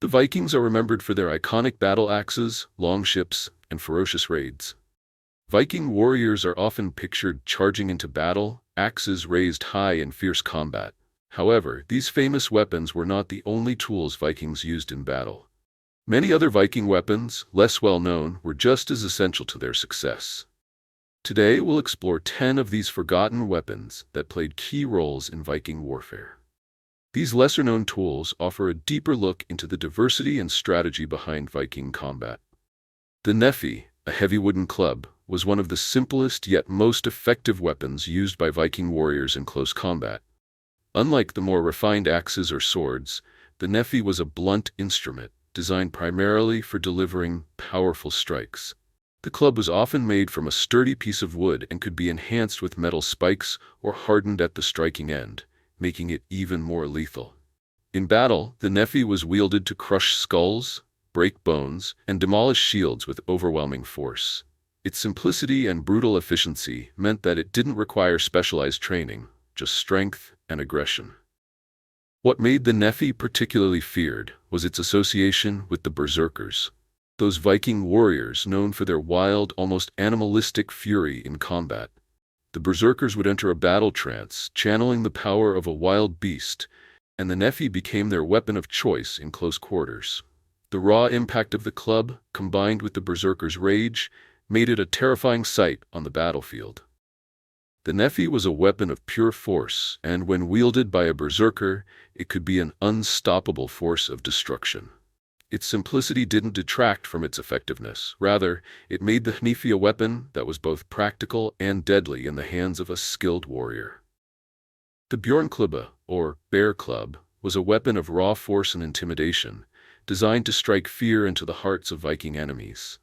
The Vikings are remembered for their iconic battle axes, long ships, and ferocious raids. Viking warriors are often pictured charging into battle, axes raised high in fierce combat. However, these famous weapons were not the only tools Vikings used in battle. Many other Viking weapons, less well known, were just as essential to their success. Today we'll explore 10 of these forgotten weapons that played key roles in Viking warfare. These lesser-known tools offer a deeper look into the diversity and strategy behind Viking combat. The Hnefi, a heavy wooden club, was one of the simplest yet most effective weapons used by Viking warriors in close combat. Unlike the more refined axes or swords, the Hnefi was a blunt instrument, designed primarily for delivering powerful strikes. The club was often made from a sturdy piece of wood and could be enhanced with metal spikes or hardened at the striking end, making it even more lethal. In battle, the Hnefi was wielded to crush skulls, break bones, and demolish shields with overwhelming force. Its simplicity and brutal efficiency meant that it didn't require specialized training, just strength and aggression. What made the Hnefi particularly feared was its association with the berserkers, those Viking warriors known for their wild, almost animalistic fury in combat. The berserkers would enter a battle trance, channeling the power of a wild beast, and the Hnefi became their weapon of choice in close quarters. The raw impact of the club, combined with the berserkers' rage, made it a terrifying sight on the battlefield. The Hnefi was a weapon of pure force, and when wielded by a berserker, it could be an unstoppable force of destruction. Its simplicity didn't detract from its effectiveness. Rather, it made the Hnefi a weapon that was both practical and deadly in the hands of a skilled warrior. The Bjørnklubbe, or bear club, was a weapon of raw force and intimidation, designed to strike fear into the hearts of Viking enemies.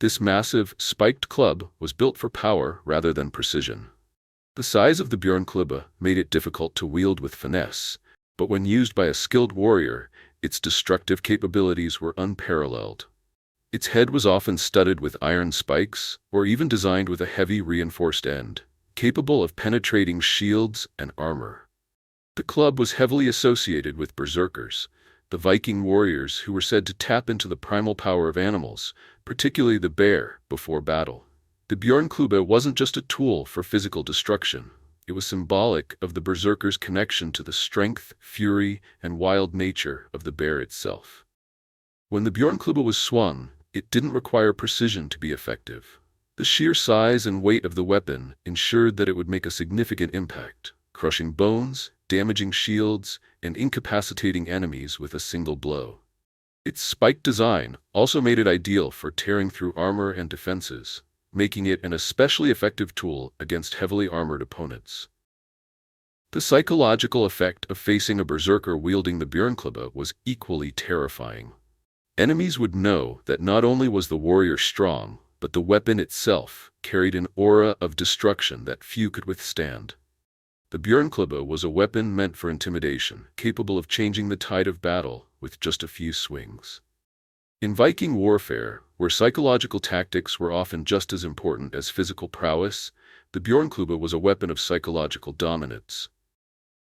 This massive, spiked club was built for power rather than precision. The size of the Bjørnklubbe made it difficult to wield with finesse, but when used by a skilled warrior, its destructive capabilities were unparalleled. Its head was often studded with iron spikes, or even designed with a heavy reinforced end, capable of penetrating shields and armor. The club was heavily associated with berserkers, the Viking warriors who were said to tap into the primal power of animals, particularly the bear, before battle. The Bjørnklubbe wasn't just a tool for physical destruction. It was symbolic of the berserker's connection to the strength, fury, and wild nature of the bear itself. When the Bjørnklubbe was swung, it didn't require precision to be effective. The sheer size and weight of the weapon ensured that it would make a significant impact, crushing bones, damaging shields, and incapacitating enemies with a single blow. Its spiked design also made it ideal for tearing through armor and defenses, making it an especially effective tool against heavily armored opponents. The psychological effect of facing a berserker wielding the Bjørnklubbe was equally terrifying. Enemies would know that not only was the warrior strong, but the weapon itself carried an aura of destruction that few could withstand. The Bjørnklubbe was a weapon meant for intimidation, capable of changing the tide of battle with just a few swings. In Viking warfare, where psychological tactics were often just as important as physical prowess, the Bjørnklubbe was a weapon of psychological dominance.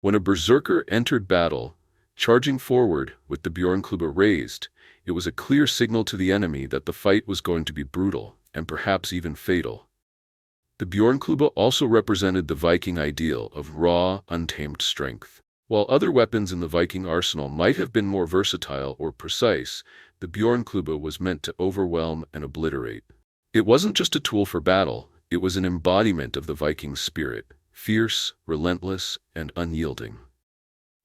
When a berserker entered battle, charging forward with the Bjørnklubbe raised, it was a clear signal to the enemy that the fight was going to be brutal, and perhaps even fatal. The Bjørnklubbe also represented the Viking ideal of raw, untamed strength. While other weapons in the Viking arsenal might have been more versatile or precise, the Bjørnklubbe was meant to overwhelm and obliterate. It wasn't just a tool for battle, it was an embodiment of the Viking spirit, fierce, relentless, and unyielding.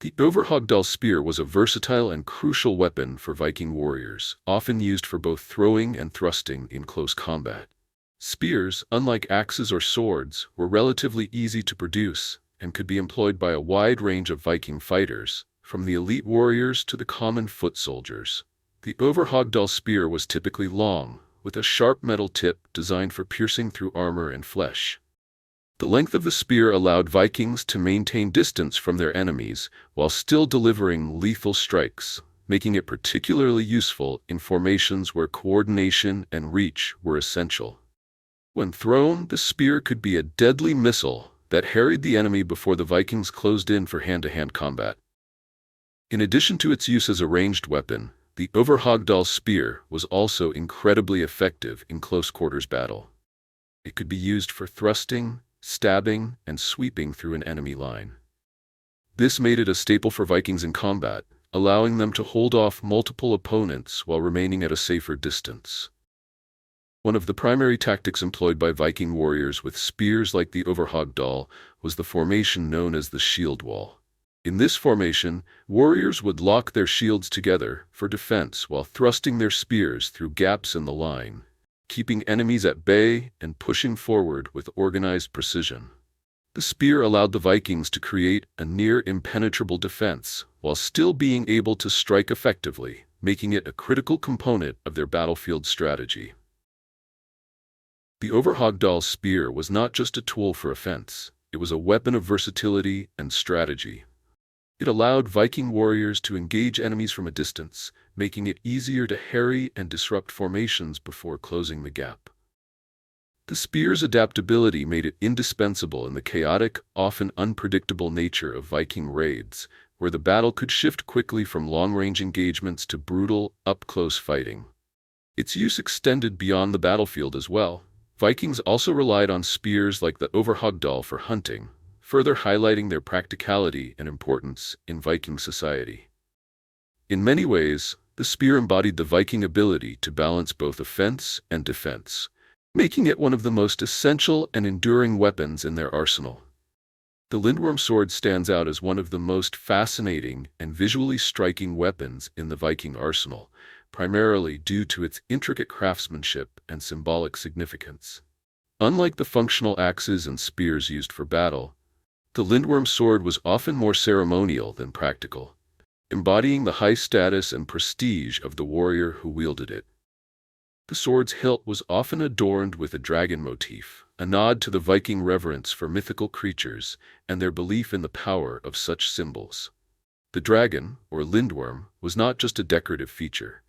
The Överhogdal Spear was a versatile and crucial weapon for Viking warriors, often used for both throwing and thrusting in close combat. Spears, unlike axes or swords, were relatively easy to produce and could be employed by a wide range of Viking fighters, from the elite warriors to the common foot soldiers. The Överhogdal Spear was typically long, with a sharp metal tip designed for piercing through armor and flesh. The length of the spear allowed Vikings to maintain distance from their enemies while still delivering lethal strikes, making it particularly useful in formations where coordination and reach were essential. When thrown, the spear could be a deadly missile that harried the enemy before the Vikings closed in for hand-to-hand combat. In addition to its use as a ranged weapon, The Överhogdal Spear was also incredibly effective in close-quarters battle. It could be used for thrusting, stabbing, and sweeping through an enemy line. This made it a staple for Vikings in combat, allowing them to hold off multiple opponents while remaining at a safer distance. One of the primary tactics employed by Viking warriors with spears like the Överhogdal was the formation known as the shield wall. In this formation, warriors would lock their shields together for defense while thrusting their spears through gaps in the line, keeping enemies at bay and pushing forward with organized precision. The spear allowed the Vikings to create a near-impenetrable defense while still being able to strike effectively, making it a critical component of their battlefield strategy. The Överhogdal Spear was not just a tool for offense, it was a weapon of versatility and strategy. It allowed Viking warriors to engage enemies from a distance, making it easier to harry and disrupt formations before closing the gap. The spear's adaptability made it indispensable in the chaotic, often unpredictable nature of Viking raids, where the battle could shift quickly from long-range engagements to brutal, up-close fighting. Its use extended beyond the battlefield as well. Vikings also relied on spears like the Överhogdal for hunting, further highlighting their practicality and importance in Viking society. In many ways, the spear embodied the Viking ability to balance both offense and defense, making it one of the most essential and enduring weapons in their arsenal. The Lindworm sword stands out as one of the most fascinating and visually striking weapons in the Viking arsenal, primarily due to its intricate craftsmanship and symbolic significance. Unlike the functional axes and spears used for battle, the Lindworm sword was often more ceremonial than practical, embodying the high status and prestige of the warrior who wielded it. The sword's hilt was often adorned with a dragon motif, a nod to the Viking reverence for mythical creatures and their belief in the power of such symbols. The dragon, or Lindworm, was not just a decorative feature.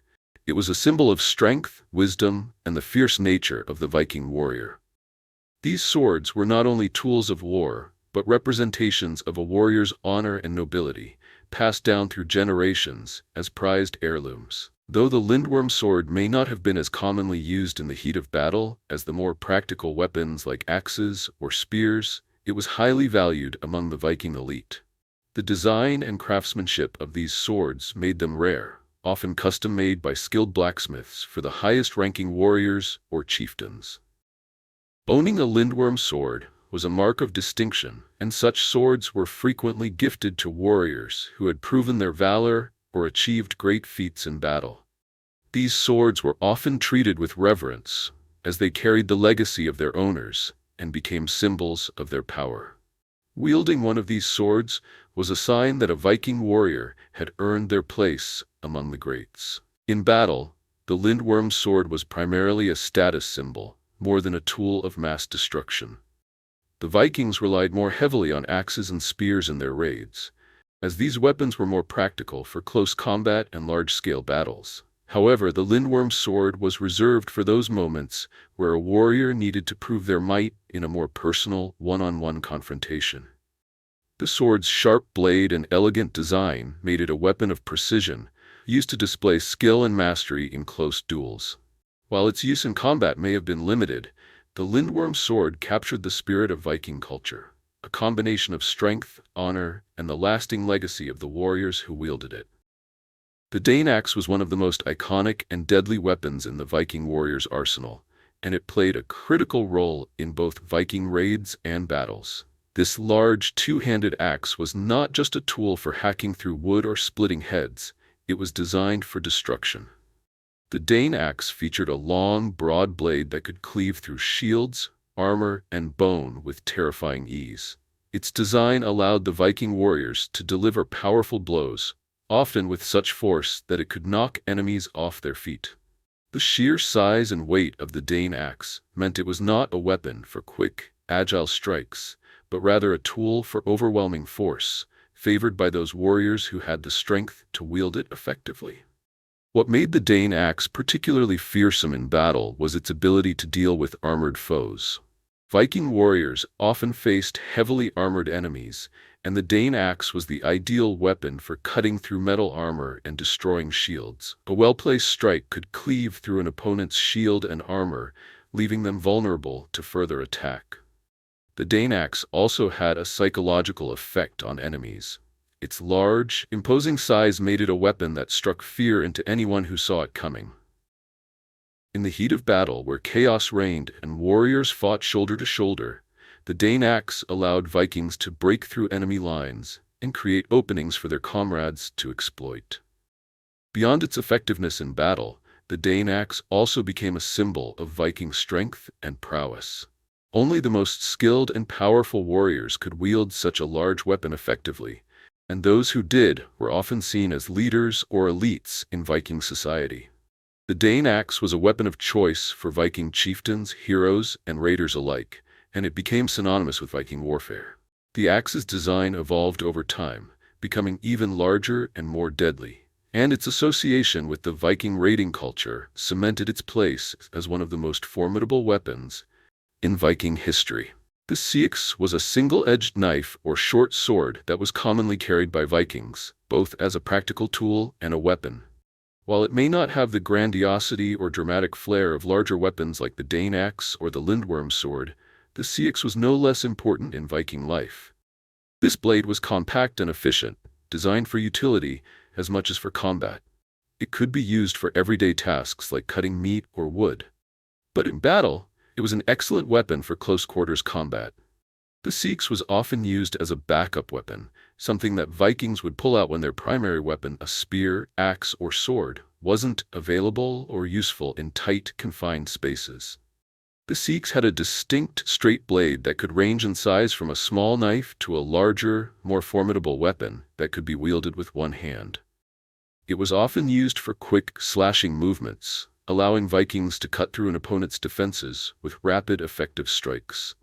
It was a symbol of strength, wisdom, and the fierce nature of the Viking warrior. These swords were not only tools of war, but representations of a warrior's honor and nobility, passed down through generations as prized heirlooms. Though the Lindworm sword may not have been as commonly used in the heat of battle as the more practical weapons like axes or spears, it was highly valued among the Viking elite. The design and craftsmanship of these swords made them rare, often custom-made by skilled blacksmiths for the highest-ranking warriors or chieftains. Owning a Lindworm sword was a mark of distinction, and such swords were frequently gifted to warriors who had proven their valor or achieved great feats in battle. These swords were often treated with reverence, as they carried the legacy of their owners and became symbols of their power. Wielding one of these swords was a sign that a Viking warrior had earned their place among the greats. In battle, the Lindworm sword was primarily a status symbol, more than a tool of mass destruction. The Vikings relied more heavily on axes and spears in their raids, as these weapons were more practical for close combat and large-scale battles. However, the Lindworm sword was reserved for those moments where a warrior needed to prove their might in a more personal, one-on-one confrontation. The sword's sharp blade and elegant design made it a weapon of precision, used to display skill and mastery in close duels. While its use in combat may have been limited, the Lindworm sword captured the spirit of Viking culture, a combination of strength, honor, and the lasting legacy of the warriors who wielded it. The Dane axe was one of the most iconic and deadly weapons in the Viking warrior's arsenal, and it played a critical role in both Viking raids and battles. This large, two-handed axe was not just a tool for hacking through wood or splitting heads, it was designed for destruction. The Dane axe featured a long, broad blade that could cleave through shields, armor, and bone with terrifying ease. Its design allowed the Viking warriors to deliver powerful blows, often with such force that it could knock enemies off their feet. The sheer size and weight of the Dane axe meant it was not a weapon for quick, agile strikes, but rather a tool for overwhelming force, favored by those warriors who had the strength to wield it effectively. What made the Dane axe particularly fearsome in battle was its ability to deal with armored foes. Viking warriors often faced heavily armored enemies, and the Dane axe was the ideal weapon for cutting through metal armor and destroying shields. A well-placed strike could cleave through an opponent's shield and armor, leaving them vulnerable to further attack. The Dane axe also had a psychological effect on enemies. Its large, imposing size made it a weapon that struck fear into anyone who saw it coming. In the heat of battle, where chaos reigned and warriors fought shoulder to shoulder, the Dane axe allowed Vikings to break through enemy lines and create openings for their comrades to exploit. Beyond its effectiveness in battle, the Dane axe also became a symbol of Viking strength and prowess. Only the most skilled and powerful warriors could wield such a large weapon effectively, and those who did were often seen as leaders or elites in Viking society. The Dane axe was a weapon of choice for Viking chieftains, heroes, and raiders alike, and it became synonymous with Viking warfare. The axe's design evolved over time, becoming even larger and more deadly, and its association with the Viking raiding culture cemented its place as one of the most formidable weapons in Viking history. The seax was a single-edged knife or short sword that was commonly carried by Vikings, both as a practical tool and a weapon. While it may not have the grandiosity or dramatic flair of larger weapons like the Dane axe or the Lindworm sword, the seax was no less important in Viking life. This blade was compact and efficient, designed for utility as much as for combat. It could be used for everyday tasks like cutting meat or wood. But in battle, it was an excellent weapon for close-quarters combat. The seax was often used as a backup weapon, something that Vikings would pull out when their primary weapon, a spear, axe, or sword, wasn't available or useful in tight, confined spaces. The seax had a distinct, straight blade that could range in size from a small knife to a larger, more formidable weapon that could be wielded with one hand. It was often used for quick, slashing movements, allowing Vikings to cut through an opponent's defenses with rapid, effective strikes.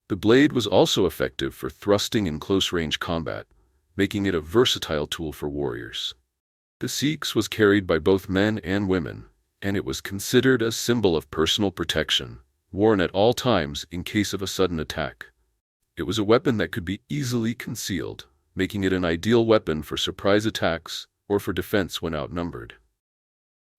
The blade was also effective for thrusting in close-range combat, making it a versatile tool for warriors. The seax was carried by both men and women, and it was considered a symbol of personal protection, worn at all times in case of a sudden attack. It was a weapon that could be easily concealed, making it an ideal weapon for surprise attacks or for defense when outnumbered.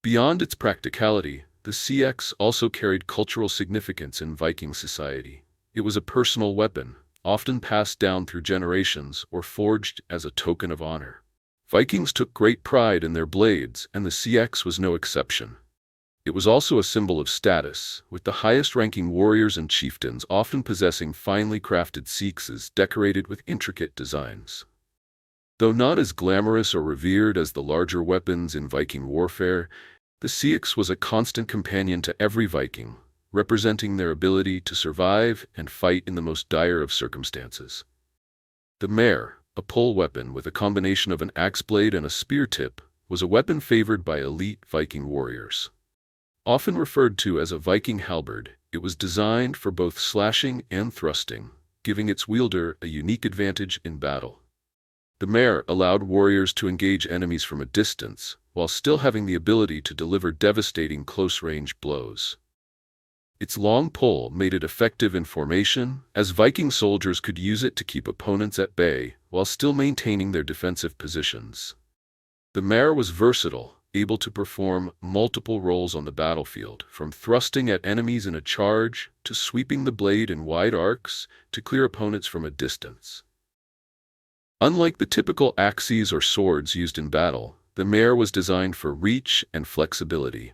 Beyond its practicality, the seax also carried cultural significance in Viking society. It was a personal weapon, often passed down through generations or forged as a token of honor. Vikings took great pride in their blades, and the seax was no exception. It was also a symbol of status, with the highest-ranking warriors and chieftains often possessing finely crafted seaxes decorated with intricate designs. Though not as glamorous or revered as the larger weapons in Viking warfare, the seax was a constant companion to every Viking, representing their ability to survive and fight in the most dire of circumstances. The mare, a pole weapon with a combination of an axe blade and a spear tip, was a weapon favored by elite Viking warriors. Often referred to as a Viking halberd, it was designed for both slashing and thrusting, giving its wielder a unique advantage in battle. The mare allowed warriors to engage enemies from a distance, while still having the ability to deliver devastating close-range blows. Its long pole made it effective in formation, as Viking soldiers could use it to keep opponents at bay while still maintaining their defensive positions. The mare was versatile, able to perform multiple roles on the battlefield, from thrusting at enemies in a charge, to sweeping the blade in wide arcs, to clear opponents from a distance. Unlike the typical axes or swords used in battle, the mare was designed for reach and flexibility.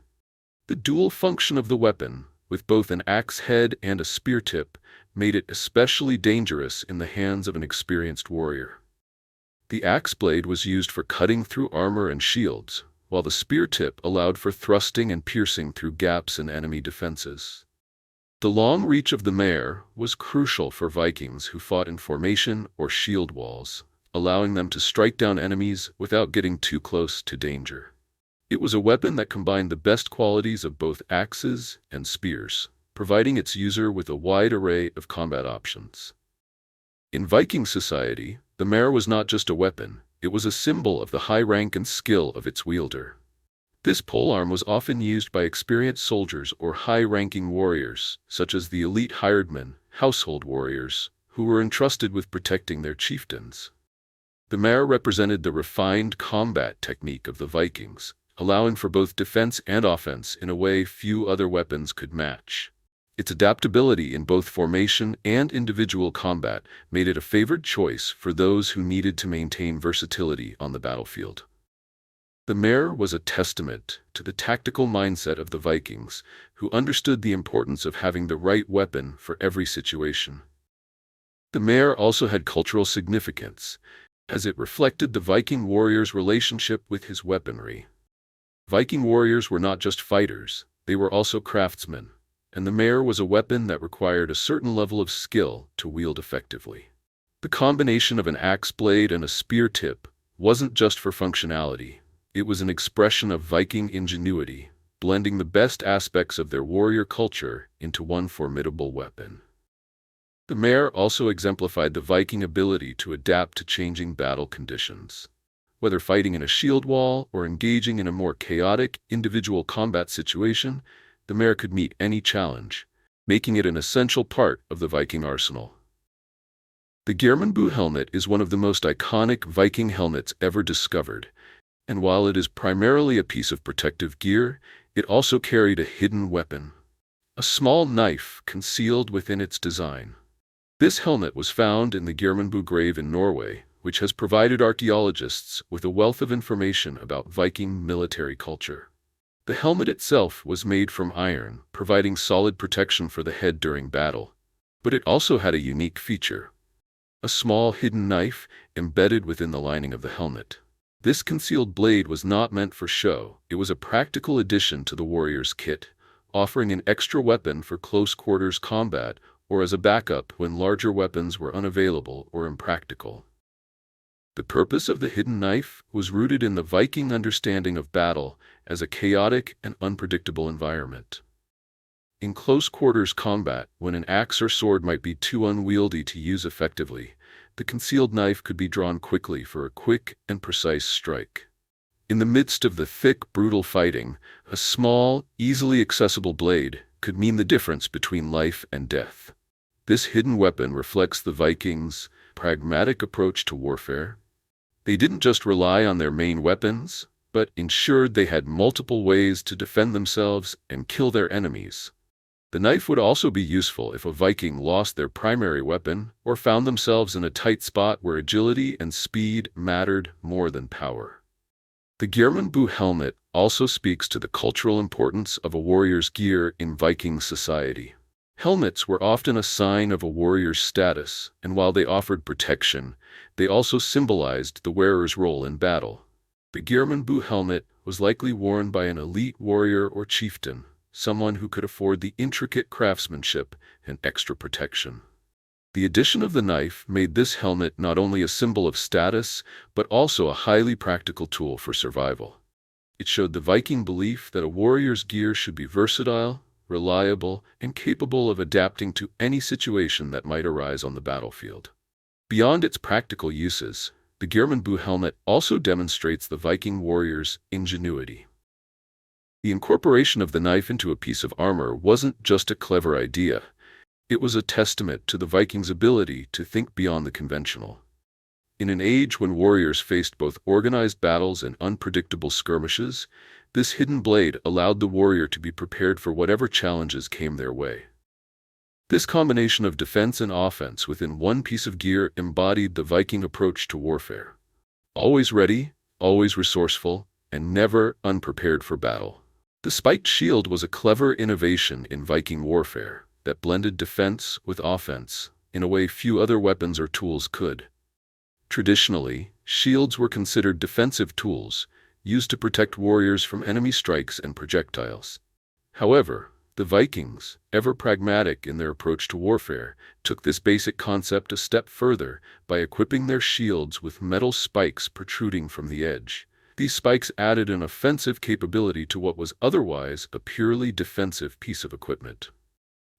The dual function of the weapon, with both an axe head and a spear tip, made it especially dangerous in the hands of an experienced warrior. The axe blade was used for cutting through armor and shields, while the spear tip allowed for thrusting and piercing through gaps in enemy defenses. The long reach of the mare was crucial for Vikings who fought in formation or shield walls, allowing them to strike down enemies without getting too close to danger. It was a weapon that combined the best qualities of both axes and spears, providing its user with a wide array of combat options. In Viking society, the mare was not just a weapon, it was a symbol of the high rank and skill of its wielder. This polearm was often used by experienced soldiers or high-ranking warriors, such as the elite hiredmen, household warriors, who were entrusted with protecting their chieftains. The mare represented the refined combat technique of the Vikings, allowing for both defense and offense in a way few other weapons could match. Its adaptability in both formation and individual combat made it a favored choice for those who needed to maintain versatility on the battlefield. The mare was a testament to the tactical mindset of the Vikings, who understood the importance of having the right weapon for every situation. The mare also had cultural significance, as it reflected the Viking warrior's relationship with his weaponry. Viking warriors were not just fighters, they were also craftsmen, and the mare was a weapon that required a certain level of skill to wield effectively. The combination of an axe blade and a spear tip wasn't just for functionality. It was an expression of Viking ingenuity, blending the best aspects of their warrior culture into one formidable weapon. The mare also exemplified the Viking ability to adapt to changing battle conditions. Whether fighting in a shield wall or engaging in a more chaotic individual combat situation, the mare could meet any challenge, making it an essential part of the Viking arsenal. The Gjermundbu helmet is one of the most iconic Viking helmets ever discovered, and while it is primarily a piece of protective gear, it also carried a hidden weapon, a small knife concealed within its design. This helmet was found in the Gjermundbu grave in Norway, which has provided archaeologists with a wealth of information about Viking military culture. The helmet itself was made from iron, providing solid protection for the head during battle, but it also had a unique feature: a small hidden knife embedded within the lining of the helmet. This concealed blade was not meant for show. It was a practical addition to the warrior's kit, offering an extra weapon for close-quarters combat or as a backup when larger weapons were unavailable or impractical. The purpose of the hidden knife was rooted in the Viking understanding of battle as a chaotic and unpredictable environment. In close-quarters combat, when an axe or sword might be too unwieldy to use effectively, the concealed knife could be drawn quickly for a quick and precise strike. In the midst of the thick, brutal fighting, a small, easily accessible blade could mean the difference between life and death. This hidden weapon reflects the Vikings' pragmatic approach to warfare. They didn't just rely on their main weapons, but ensured they had multiple ways to defend themselves and kill their enemies. The knife would also be useful if a Viking lost their primary weapon or found themselves in a tight spot where agility and speed mattered more than power. The Gjermundbu helmet also speaks to the cultural importance of a warrior's gear in Viking society. Helmets were often a sign of a warrior's status, and while they offered protection, they also symbolized the wearer's role in battle. The Gjermundbu helmet was likely worn by an elite warrior or chieftain, someone who could afford the intricate craftsmanship and extra protection. The addition of the knife made this helmet not only a symbol of status, but also a highly practical tool for survival. It showed the Viking belief that a warrior's gear should be versatile, reliable, and capable of adapting to any situation that might arise on the battlefield. Beyond its practical uses, the Gjermundbu helmet also demonstrates the Viking warrior's ingenuity. The incorporation of the knife into a piece of armor wasn't just a clever idea. It was a testament to the Vikings' ability to think beyond the conventional. In an age when warriors faced both organized battles and unpredictable skirmishes, this hidden blade allowed the warrior to be prepared for whatever challenges came their way. This combination of defense and offense within one piece of gear embodied the Viking approach to warfare. Always ready, always resourceful, and never unprepared for battle. The spiked shield was a clever innovation in Viking warfare that blended defense with offense in a way few other weapons or tools could. Traditionally, shields were considered defensive tools, used to protect warriors from enemy strikes and projectiles. However, the Vikings, ever pragmatic in their approach to warfare, took this basic concept a step further by equipping their shields with metal spikes protruding from the edge. These spikes added an offensive capability to what was otherwise a purely defensive piece of equipment.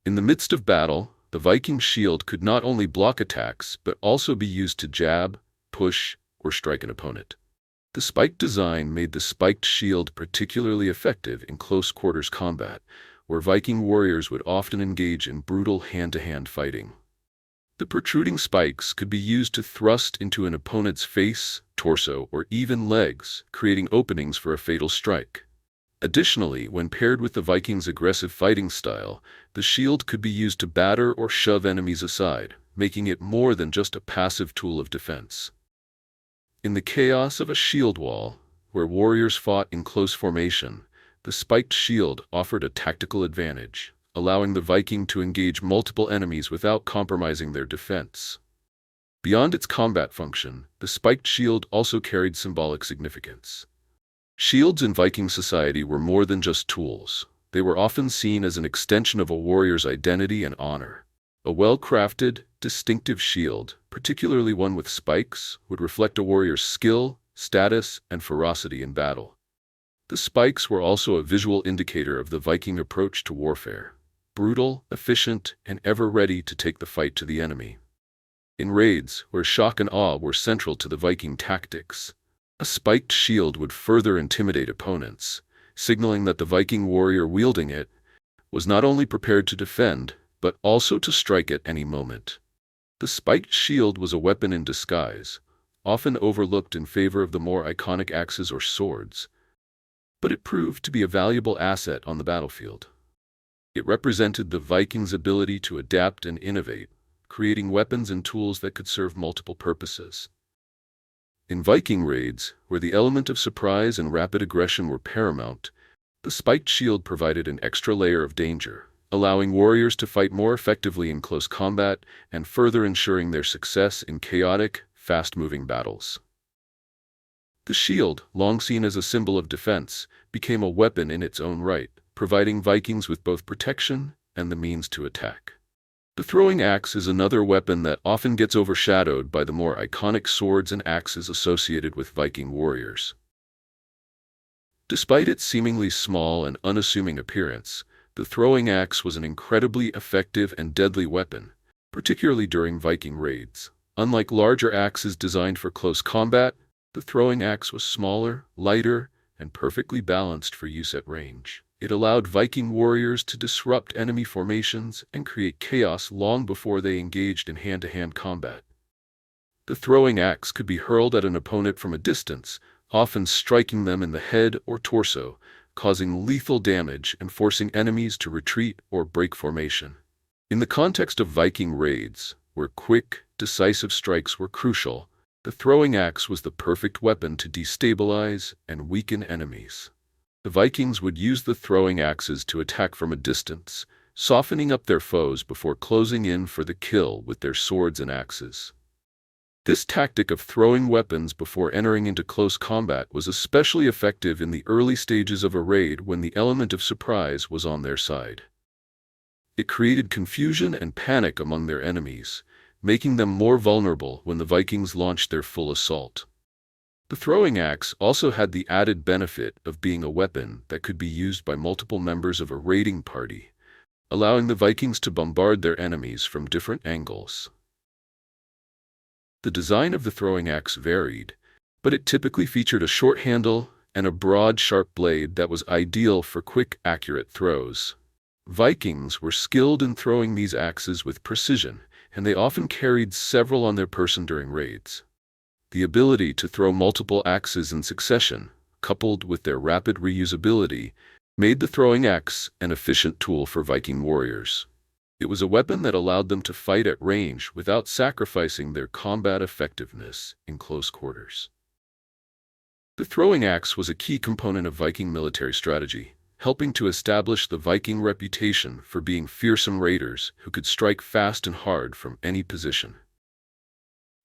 In the midst of battle, the Viking shield could not only block attacks but also be used to jab, push, or strike an opponent. The spiked design made the spiked shield particularly effective in close-quarters combat, where Viking warriors would often engage in brutal hand-to-hand fighting. The protruding spikes could be used to thrust into an opponent's face, torso, or even legs, creating openings for a fatal strike. Additionally, when paired with the Vikings' aggressive fighting style, the shield could be used to batter or shove enemies aside, making it more than just a passive tool of defense. In the chaos of a shield wall, where warriors fought in close formation, the spiked shield offered a tactical advantage, allowing the Viking to engage multiple enemies without compromising their defense. Beyond its combat function, the spiked shield also carried symbolic significance. Shields in Viking society were more than just tools. They were often seen as an extension of a warrior's identity and honor. A well-crafted, distinctive shield, particularly one with spikes, would reflect a warrior's skill, status, and ferocity in battle. The spikes were also a visual indicator of the Viking approach to warfare: brutal, efficient, and ever ready to take the fight to the enemy. In raids, where shock and awe were central to the Viking tactics, a spiked shield would further intimidate opponents, signaling that the Viking warrior wielding it was not only prepared to defend, but also to strike at any moment. The spiked shield was a weapon in disguise, often overlooked in favor of the more iconic axes or swords, but it proved to be a valuable asset on the battlefield. It represented the Vikings' ability to adapt and innovate, creating weapons and tools that could serve multiple purposes. In Viking raids, where the element of surprise and rapid aggression were paramount, the spiked shield provided an extra layer of danger, allowing warriors to fight more effectively in close combat and further ensuring their success in chaotic, fast-moving battles. The shield, long seen as a symbol of defense, became a weapon in its own right, providing Vikings with both protection and the means to attack. The throwing axe is another weapon that often gets overshadowed by the more iconic swords and axes associated with Viking warriors. Despite its seemingly small and unassuming appearance, the throwing axe was an incredibly effective and deadly weapon, particularly during Viking raids. Unlike larger axes designed for close combat, the throwing axe was smaller, lighter, and perfectly balanced for use at range. It allowed Viking warriors to disrupt enemy formations and create chaos long before they engaged in hand-to-hand combat. The throwing axe could be hurled at an opponent from a distance, often striking them in the head or torso, causing lethal damage and forcing enemies to retreat or break formation. In the context of Viking raids, where quick, decisive strikes were crucial, the throwing axe was the perfect weapon to destabilize and weaken enemies. The Vikings would use the throwing axes to attack from a distance, softening up their foes before closing in for the kill with their swords and axes. This tactic of throwing weapons before entering into close combat was especially effective in the early stages of a raid when the element of surprise was on their side. It created confusion and panic among their enemies, making them more vulnerable when the Vikings launched their full assault. The throwing axe also had the added benefit of being a weapon that could be used by multiple members of a raiding party, allowing the Vikings to bombard their enemies from different angles. The design of the throwing axe varied, but it typically featured a short handle and a broad, sharp blade that was ideal for quick, accurate throws. Vikings were skilled in throwing these axes with precision, and they often carried several on their person during raids. The ability to throw multiple axes in succession, coupled with their rapid reusability, made the throwing axe an efficient tool for Viking warriors. It was a weapon that allowed them to fight at range without sacrificing their combat effectiveness in close quarters. The throwing axe was a key component of Viking military strategy, helping to establish the Viking reputation for being fearsome raiders who could strike fast and hard from any position.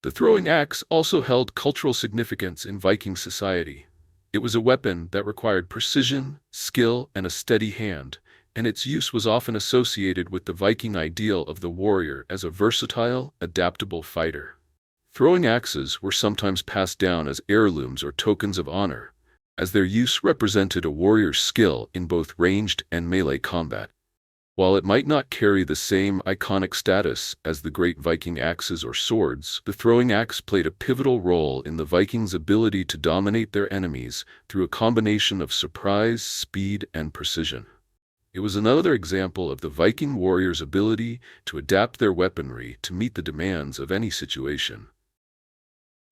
The throwing axe also held cultural significance in Viking society. It was a weapon that required precision, skill, and a steady hand, and its use was often associated with the Viking ideal of the warrior as a versatile, adaptable fighter. Throwing axes were sometimes passed down as heirlooms or tokens of honor, as their use represented a warrior's skill in both ranged and melee combat. While it might not carry the same iconic status as the great Viking axes or swords, the throwing axe played a pivotal role in the Vikings' ability to dominate their enemies through a combination of surprise, speed, and precision. It was another example of the Viking warriors' ability to adapt their weaponry to meet the demands of any situation.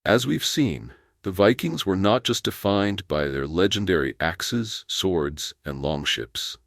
As we've seen, the Vikings were not just defined by their legendary axes, swords, and longships.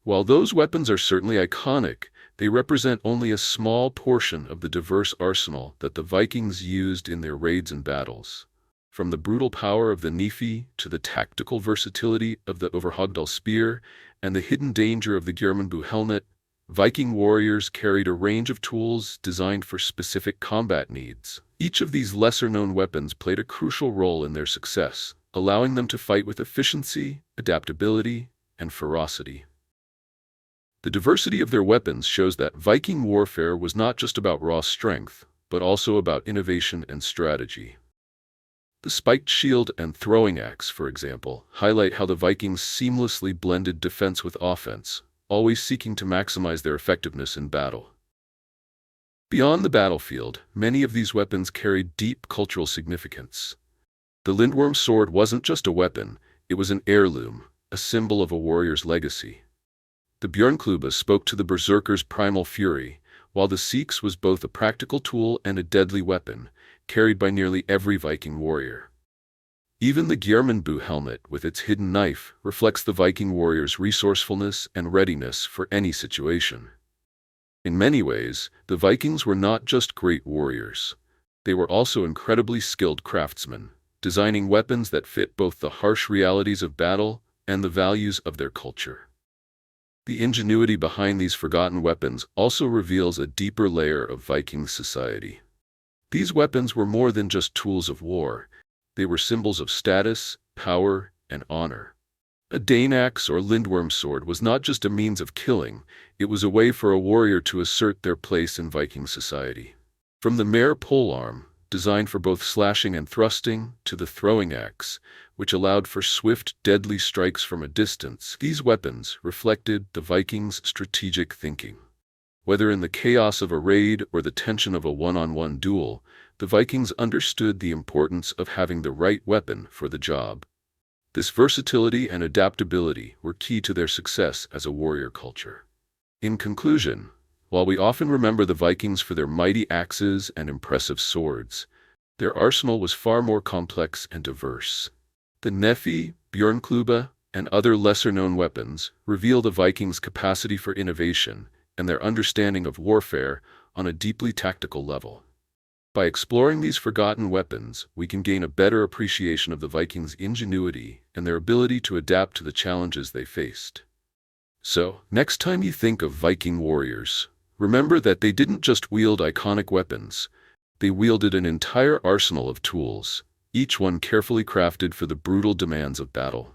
While those weapons are certainly iconic, they represent only a small portion of the diverse arsenal that the Vikings used in their raids and battles. From the brutal power of the Hnefi to the tactical versatility of the Överhogdal Spear and the hidden danger of the Gjermundbu Helmet, Viking warriors carried a range of tools designed for specific combat needs. Each of these lesser-known weapons played a crucial role in their success, allowing them to fight with efficiency, adaptability, and ferocity. The diversity of their weapons shows that Viking warfare was not just about raw strength, but also about innovation and strategy. The spiked shield and throwing axe, for example, highlight how the Vikings seamlessly blended defense with offense, always seeking to maximize their effectiveness in battle. Beyond the battlefield, many of these weapons carried deep cultural significance. The Lindworm sword wasn't just a weapon, it was an heirloom, a symbol of a warrior's legacy. The Bjørnklubbe spoke to the berserker's primal fury, while the Sikhs was both a practical tool and a deadly weapon, carried by nearly every Viking warrior. Even the Gjermundbu helmet, with its hidden knife, reflects the Viking warrior's resourcefulness and readiness for any situation. In many ways, the Vikings were not just great warriors. They were also incredibly skilled craftsmen, designing weapons that fit both the harsh realities of battle and the values of their culture. The ingenuity behind these forgotten weapons also reveals a deeper layer of Viking society. These weapons were more than just tools of war. They were symbols of status, power, and honor. A Dane axe or Lindworm sword was not just a means of killing, it was a way for a warrior to assert their place in Viking society. From the mere polearm, designed for both slashing and thrusting, to the throwing axe, which allowed for swift, deadly strikes from a distance, these weapons reflected the Vikings' strategic thinking. Whether in the chaos of a raid or the tension of a one-on-one duel, the Vikings understood the importance of having the right weapon for the job. This versatility and adaptability were key to their success as a warrior culture. In conclusion, while we often remember the Vikings for their mighty axes and impressive swords, their arsenal was far more complex and diverse. The Hnefi, Bjørnklubbe, and other lesser-known weapons reveal the Vikings' capacity for innovation and their understanding of warfare on a deeply tactical level. By exploring these forgotten weapons, we can gain a better appreciation of the Vikings' ingenuity and their ability to adapt to the challenges they faced. So, next time you think of Viking warriors, remember that they didn't just wield iconic weapons, they wielded an entire arsenal of tools, each one carefully crafted for the brutal demands of battle.